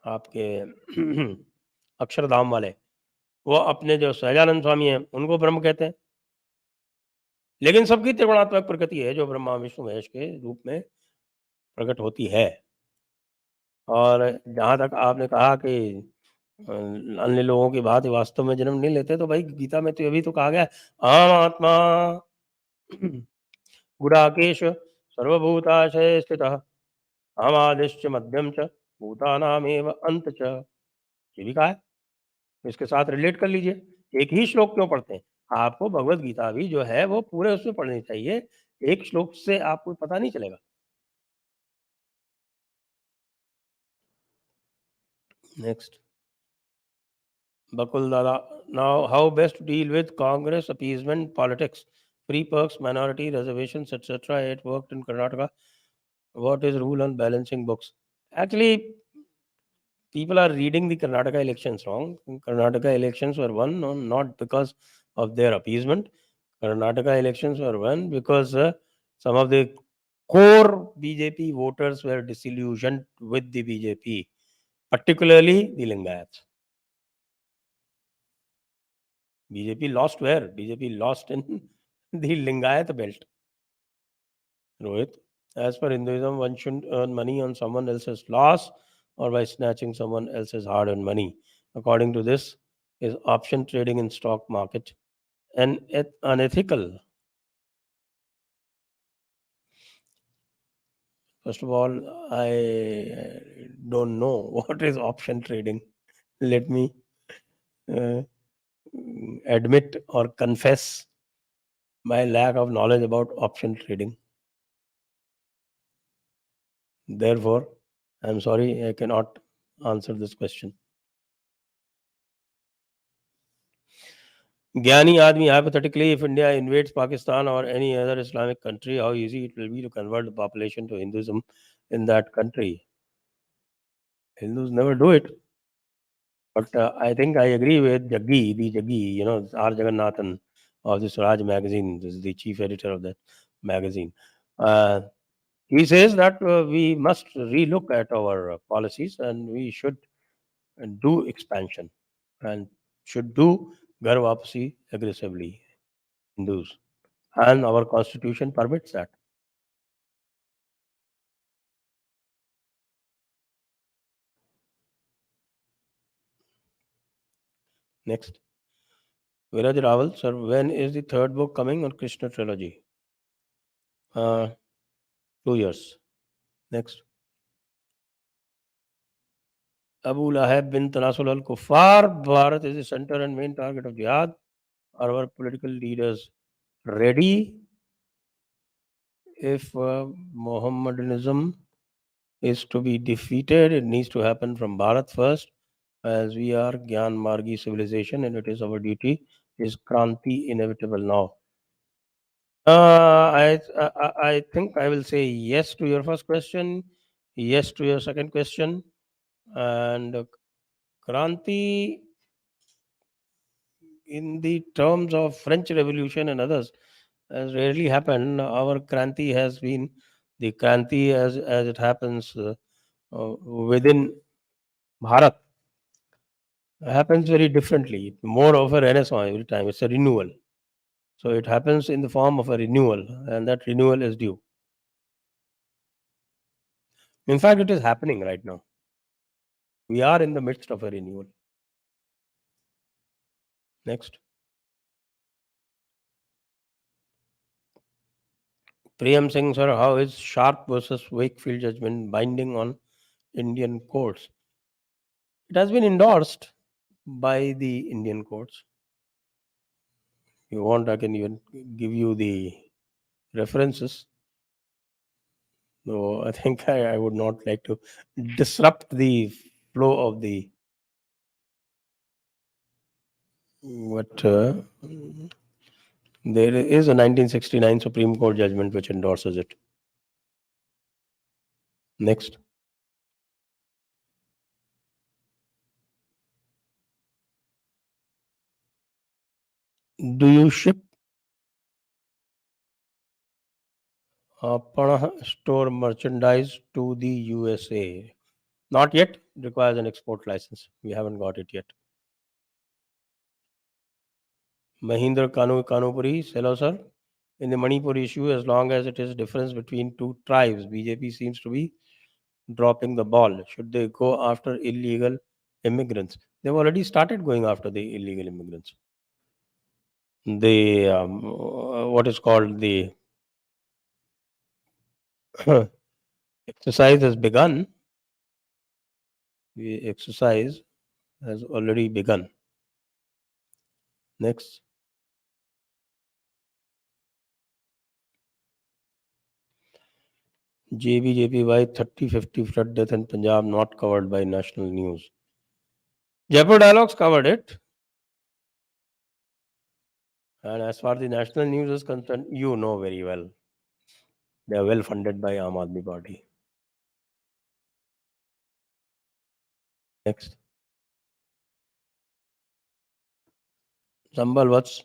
A: आपके अक्षरधाम वाले, वो अपने जो सहजानंद स्वामी हैं, उनको ब्रह्म कहते हैं। लेकिन सबकी त्रिगुणात्मक प्रकृति है जो ब्रह्मा विष्णु महेश के रूप में प्रकट होती है। और जहाँ तक आपने कहा कि अन्य लोगों की भांति वास्तव में जन्म नहीं लेते, तो भाई गीता में तो ये भी तो कहा गया है, अहम आत्मा गुडाकेश सर्वभूताशय स्थितः अहमादिश्च मध्यम च भूतानामेव अंत च। ये भी कहा है। इसके साथ रिलेट कर लीजिए। एक ही श्लोक क्यों पढ़ते हैं? आपको भगवत गीता भी जो है वो पूरे उसमें पढ़नी चाहिए। एक श्लोक से आपको पता नहीं चलेगा। नेक्स्ट। बकुल दादा, now how best deal with Congress appeasement politics, free perks, minority reservations etcetera? It worked in Karnataka. What is rule on balancing books? Actually, people are reading the Karnataka elections wrong. Karnataka elections were won not because of their appeasement. Karnataka elections were won because some of the core BJP voters were disillusioned with the BJP, particularly the Lingayats. BJP lost where? BJP lost in the Lingayat belt. Rohit, as per Hinduism, one shouldn't earn money on someone else's loss or by snatching someone else's hard-earned money. According to this, is option trading in stock market unethical? First of all, I don't know what is option trading. Let me uh, admit or confess my lack of knowledge about option trading. Therefore, I'm sorry, I cannot answer this question. Gyani Admi, hypothetically, if India invades Pakistan or any other Islamic country, how easy it will be to convert the population to Hinduism in that country? Hindus never do it. But I think I agree with Jaggi, R. Jagannathan of the Swaraj magazine. This is the chief editor of that magazine. He says that we must relook at our policies and we should do expansion and should do Ghar Wapsi aggressively, Hindus. And our constitution permits that. Next. Viraj Raval, sir, when is the third book coming on Krishna trilogy? 2 years. Next. Abu Lahab bin Tanasul al Kuffar, Bharat is the center and main target of jihad. Are our political leaders ready? If Mohammedanism is to be defeated, it needs to happen from Bharat first, as we are Gyan Margi civilization and it is our duty. Is Kranti inevitable now? I think I will say yes to your first question, yes to your second question, and Kranti, in the terms of French Revolution and others, has rarely happened. Our Kranti has been the Kranti as it happens within Bharat happens very differently. More of a renaissance every time. It's a renewal. So it happens in the form of a renewal, and that renewal is due. In fact, it is happening right now. We are in the midst of a renewal. Next. Priyam Singh, sir, how is Sharp versus Wakefield judgment binding on Indian courts? It has been endorsed by the Indian courts. If you want, I can even give you the references. No, I think I would not like to disrupt the flow of the. But there is a 1969 Supreme Court judgment which endorses it. Next. Do you ship store merchandise to the USA? Not yet. It requires an export license. We haven't got it yet. Mahindra Kanupuri, hello sir. In the Manipur issue, as long as it is difference between two tribes, BJP seems to be dropping the ball. Should they go after illegal immigrants? They've already started going after the illegal immigrants. The what is called the exercise has begun. The exercise has already begun. Next. JPY 30-50 flood death in Punjab not covered by national news. Jaipur Dialogues covered it. And as far as the national news is concerned, you know very well. They are well funded by Aam Aadmi Party. Next. Sambal,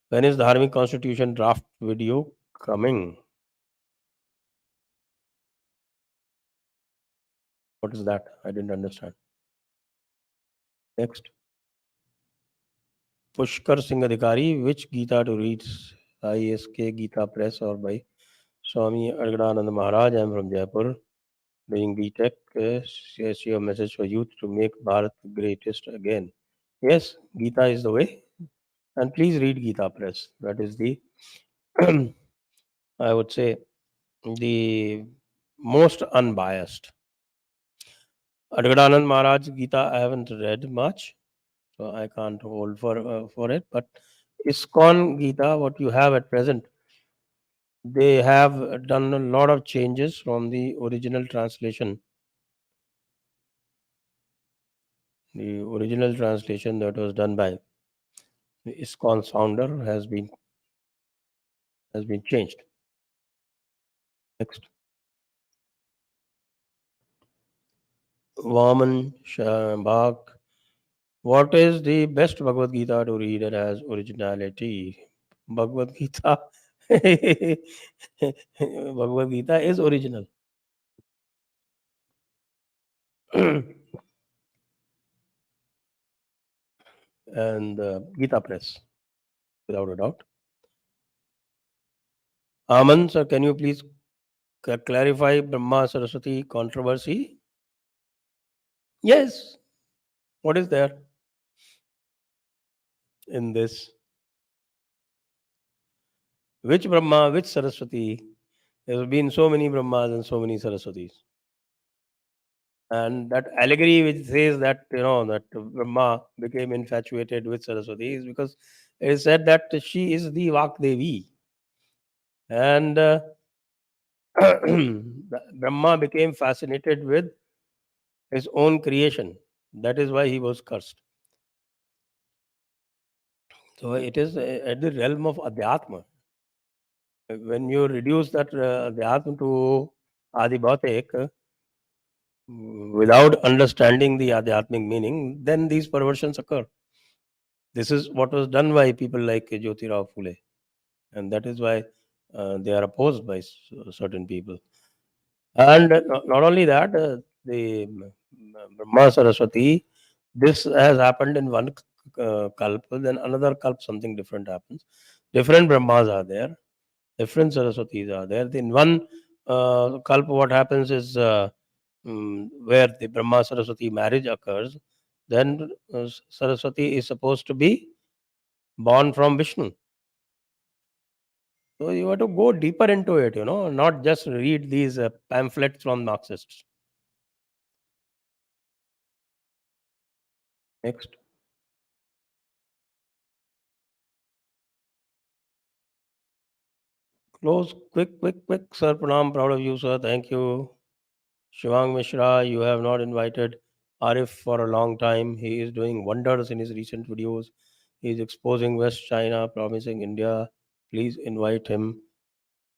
A: when is the Dharmic Constitution draft video coming? What is that? I didn't understand. Next. Pushkar Singh Adhikari, which Gita to read? ISK Gita Press or by Swami Argadanand Maharaj? I am from Jaipur. Doing BTech. Shares your message for youth to make Bharat greatest again. Yes, Gita is the way. And please read Gita Press. That is the, I would say, the most unbiased. Argadanand Maharaj Gita I haven't read much, so I can't hold for it. But ISKCON Gita, what you have at present, they have done a lot of changes from the original translation. The original translation that was done by the ISKCON's founder has been changed. Next. Vaman Shambhak. What is the best Bhagavad Gita to read that has originality? Bhagavad Gita. Bhagavad Gita is original. And Gita Press, without a doubt. Aman, sir, can you please clarify Brahma Saraswati controversy? Yes. What is there in this? Which Brahma, which Saraswati? There have been so many Brahmas and so many Saraswatis. And that allegory which says that, that Brahma became infatuated with Saraswati is because it is said that she is the Vakdevi. And Brahma became fascinated with his own creation. That is why he was cursed. So it is at the realm of Adhyatma. When you reduce that Adhyatma to Adi Bhautik, without understanding the Adhyatmic meaning, then these perversions occur. This is what was done by people like Jyotirao Phule. And that is why they are opposed by certain people. And not only that, the Brahma Saraswati, this has happened in one kalpa, then another kalpa something different happens. Different Brahmas are there, different Saraswatis are there. In one kalpa, what happens is where the Brahma Saraswati marriage occurs, then Saraswati is supposed to be born from Vishnu. So you have to go deeper into it, not just read these pamphlets from Marxists. Next. Close, quick, sir. Pranam, proud of you, sir. Thank you. Shivang Mishra, you have not invited Arif for a long time. He is doing wonders in his recent videos. He is exposing West China, promising India. Please invite him.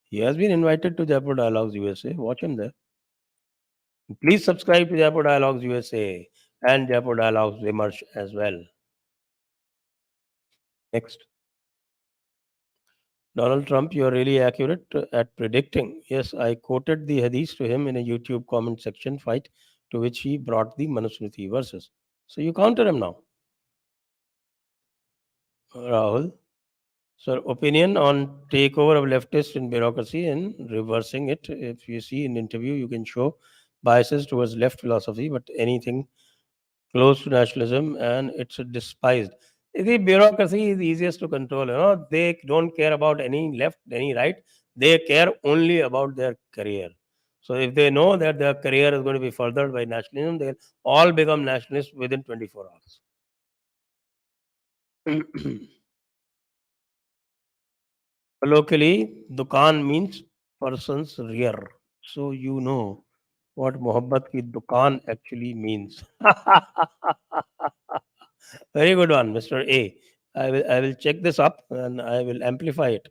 A: He has been invited to Jaipur Dialogues USA. Watch him there. Please subscribe to Jaipur Dialogues USA and Jaipur Dialogues Vimarsh as well. Next. Donald Trump, you are really accurate at predicting. Yes, I quoted the hadith to him in a YouTube comment section fight to which he brought the Manusmriti verses. So you counter him now. Rahul, sir, opinion on takeover of leftists in bureaucracy and reversing it. If you see in interview, you can show biases towards left philosophy, but anything close to nationalism and it's despised. The bureaucracy is easiest to control. They don't care about any left, any right. They care only about their career. So if they know that their career is going to be furthered by nationalism, they'll all become nationalists within 24 hours. Locally, dukan means person's rear. So you know what mohabbat ki dukan actually means. Very good one, Mr. A. I will check this up and I will amplify it.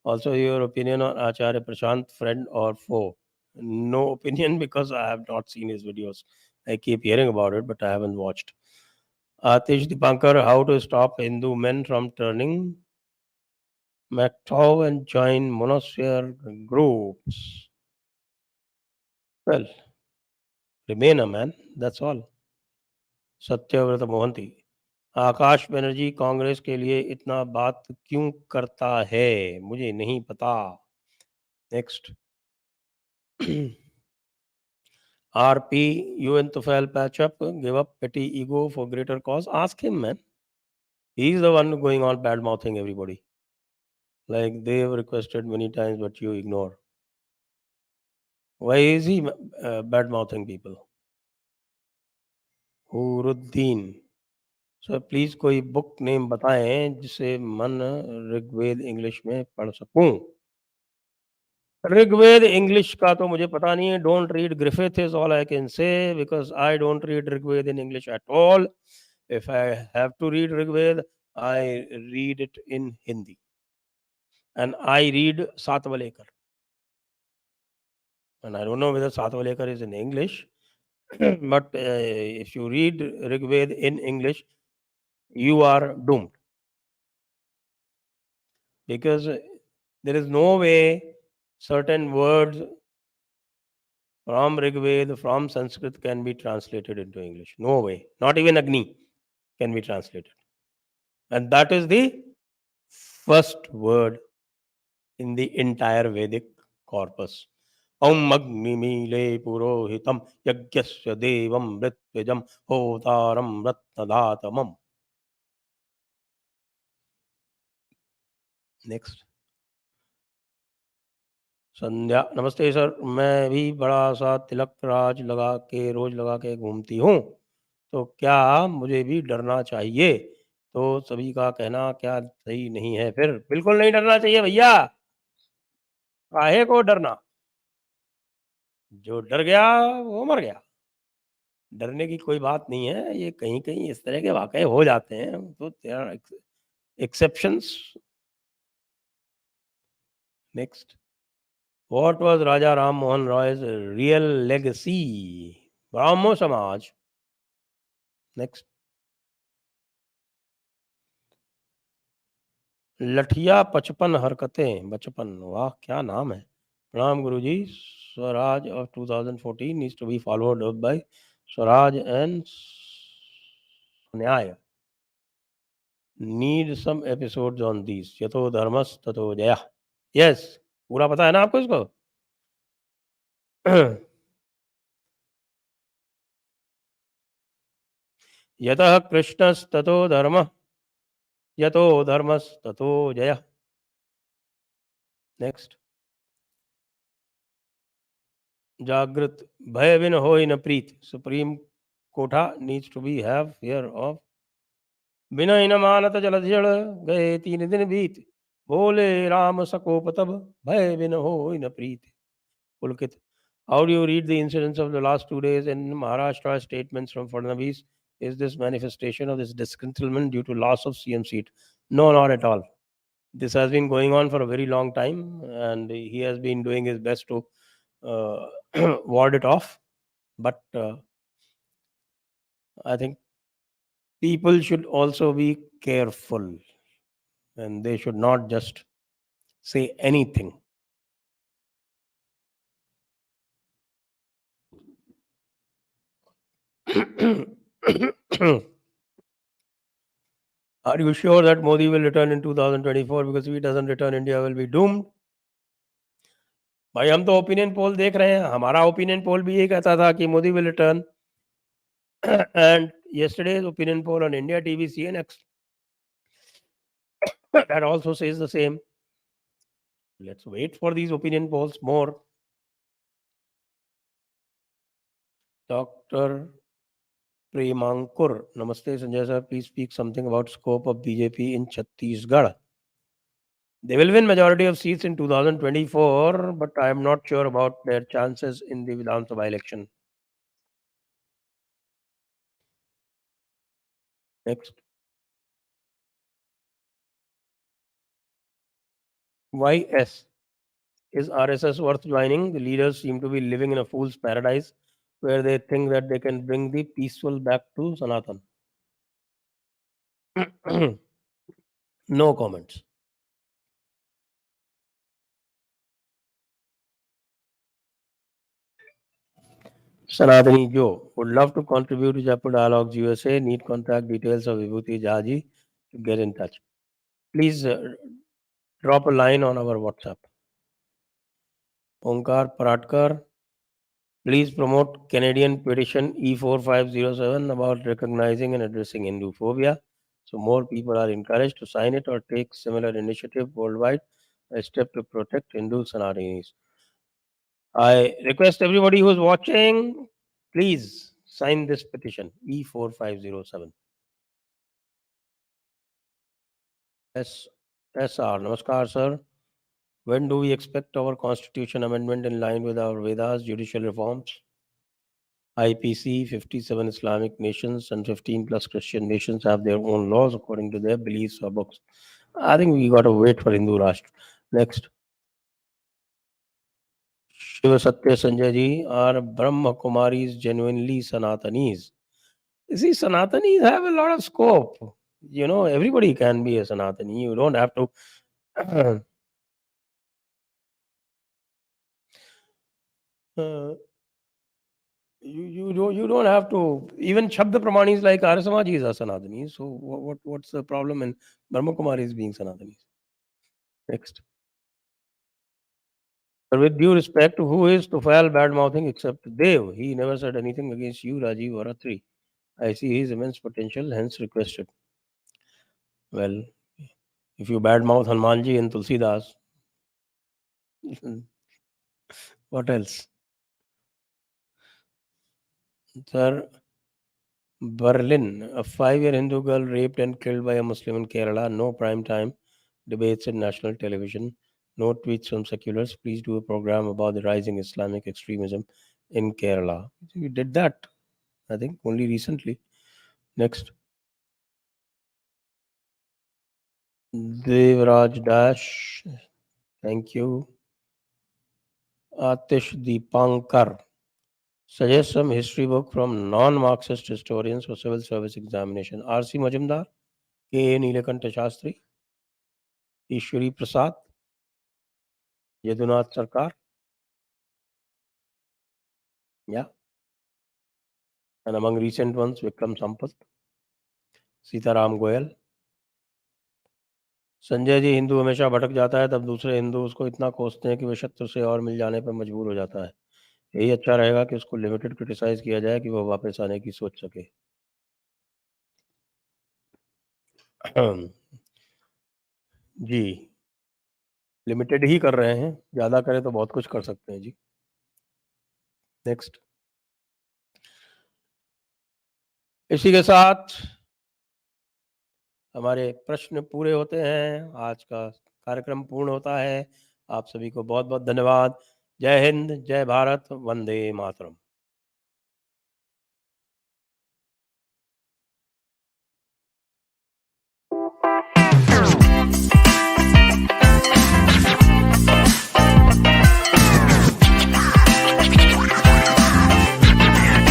A: Also, your opinion on Acharya Prashant, friend or foe? No opinion because I have not seen his videos. I keep hearing about it, but I haven't watched. Atish Dipankar, how to stop Hindu men from turning MacTow and join monosphere groups? Well, remain a man. That's all. Satyavrat Mohanty, Akash Banerjee Congress के लिए इतना बात क्यों करता है मुझे नहीं पता. Next. RP, you and Tufel patch up, give up petty ego for greater cause. Ask him, man. He's the one going on bad mouthing everybody. Like they have requested many times, but you ignore. Why is he bad mouthing people? Huruddin, sir please कोई book name बताएं जिसे मन Rigveda English में पढ़ सकूं. Rigveda English का तो मुझे पता नहीं है. Don't read Griffith is all I can say because I don't read Rigveda in English at all. If I have to read Rigveda I read it in Hindi and I read Satvalekar. And I don't know whether Satvalekar is in English, but if you read Rigved in English, you are doomed. Because there is no way certain words from Rigved, from Sanskrit can be translated into English. No way. Not even Agni can be translated. And that is the first word in the entire Vedic corpus. Om Agnimile Purohitam Yagyasya Devam Vritvijam Hotaram Ratnadatamam. Next. संध्या, नमस्ते sir. मैं भी बड़ा सा तिलक राज रोज लगा के घूमती हूँ, तो क्या मुझे भी डरना चाहिए? तो सभी का कहना क्या सही नहीं है? फिर बिल्कुल नहीं डरना चाहिए भैया. काहे को डरना? जो डर गया वो मर गया. डरने की कोई बात नहीं है. ये कहीं इस तरह के वाकये हो जाते हैं, तो there are exceptions. Next. What was Raja Ram Mohan Roy's real legacy? Brahmo Samaj. Next. लठिया 55 हरकतें बचपन. वाह क्या नाम है. Pranam Guruji. Swaraj of 2014 needs to be followed up by Swaraj and Nyaya. Need some episodes on these. Yato dharmas tato jaya. Yes. पूरा पता है ना आपको इसको? यतः कृष्णस्ततो धर्मः यतो धर्मस्ततो जयः. Next. जागृत भय बिन होय न प्रीत. Supreme कोठा needs to be have fear of. बिना इन मानत जलधिजड़ गए 3 दिन बीत. बोले राम सकोप तब भय बिन होय न प्रीत. Pulkit. How do you read the incidents of the last 2 days in Maharashtra? Statements from Fadnavis. Is this manifestation of this disgruntlement due to loss of CM seat? No, not at all. This has been going on for a very long time, and he has been doing his best to ward it off. But I think people should also be careful, and they should not just say anything. Are you sure that Modi will return in 2024? Because if he doesn't return, India will be doomed. भाई हम तो opinion poll देख रहे हैं. हमारा opinion poll भी ये कहता था कि Modi will return. And yesterday's opinion poll on India TV CNX that also says the same. Let's wait for these opinion polls more. Dr. Premankur, Namaste Sanjay sir, please speak something about scope of BJP in Chhattisgarh. They will win majority of seats in 2024, but I am not sure about their chances in the Vidhan Sabha election. Next. YS. Is RSS worth joining? The leaders seem to be living in a fool's paradise where they think that they can bring the peaceful back to Sanatan. No comments. Sanatani Joe would love to contribute to Jaipur Dialogues USA. Need contact details of Vibhuti Jaji to get in touch. Please drop a line on our WhatsApp. Onkar Paratkar, please promote Canadian petition E4507 about recognizing and addressing Hindu phobia. So more people are encouraged to sign it or take similar initiative worldwide, a step to protect Hindu Sanatanis. I request everybody who is watching, please sign this petition E4507. SR, Namaskar sir. When do we expect our constitution amendment in line with our Vedas judicial reforms? IPC, 57 Islamic nations and 15 plus Christian nations have their own laws according to their beliefs or books. I think we got to wait for Hindu Rashtra. Next. Shiva Satya Sanjay ji, are Brahma Kumaris genuinely Sanatanis? You see, Sanatanis have a lot of scope. You know, everybody can be a Sanatani. You don't have to. You don't have to. Even Shabda Pramanis like Arya Samajis are Sanatanis. So what's the problem in Brahma Kumaris being Sanatanis? Next. But with due respect, who is Tufail bad mouthing except Dev? He never said anything against you, Rajiv or Atri. I see his immense potential, hence requested. Well, if you badmouth Hanumanji and Tulsidas, what else? Sir, Berlin, a 5-year Hindu girl raped and killed by a Muslim in Kerala. No prime time debates in national television. No tweets from seculars. Please do a program about the rising Islamic extremism in Kerala. We did that, I think, only recently. Next. Devraj Dash. Thank you. Atish Deepankar. Suggest some history book from non-Marxist historians for civil service examination. R.C. Majumdar, K.A. Neelakanta Shastri, Ishwari Prasad, Yadunath Sarkar. Yeah. And among recent ones, Vikram Sampath, Sitaram Goel. Sanjay ji, हिंदू हमेशा भटक जाता है, तब दूसरे हिंदू उसको इतना कोसते हैं कि वह शत्रु से और मिल जाने पर मजबूर हो जाता है। यही अच्छा रहेगा कि उसको लिमिटेड क्रिटिसाइज किया जाए कि वो वापस आने की सोच सके। जी, लिमिटेड ही कर रहे हैं, ज़्यादा करें तो बहुत कुछ कर सकते हैं जी। नेक्स्ट। इसी के साथ हमारे प्रश्न पूरे होते हैं, आज का कार्यक्रम पूर्ण होता है। आप सभी को बहुत बहुत धन्यवाद। जय हिंद, जय भारत, वंदे मातरम।